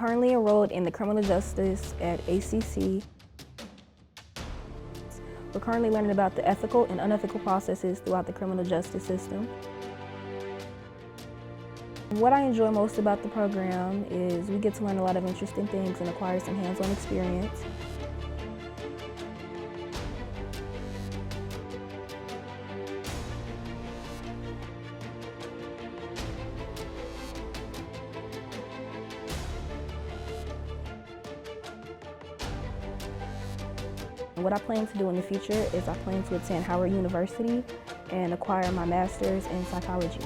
currently enrolled in the criminal justice at ACC. We're currently learning about the ethical and unethical processes throughout the criminal justice system. What I enjoy most about the program is we get to learn a lot of interesting things and acquire some hands-on experience. What I plan to do in the future is I plan to attend Howard University and acquire my master's in psychology.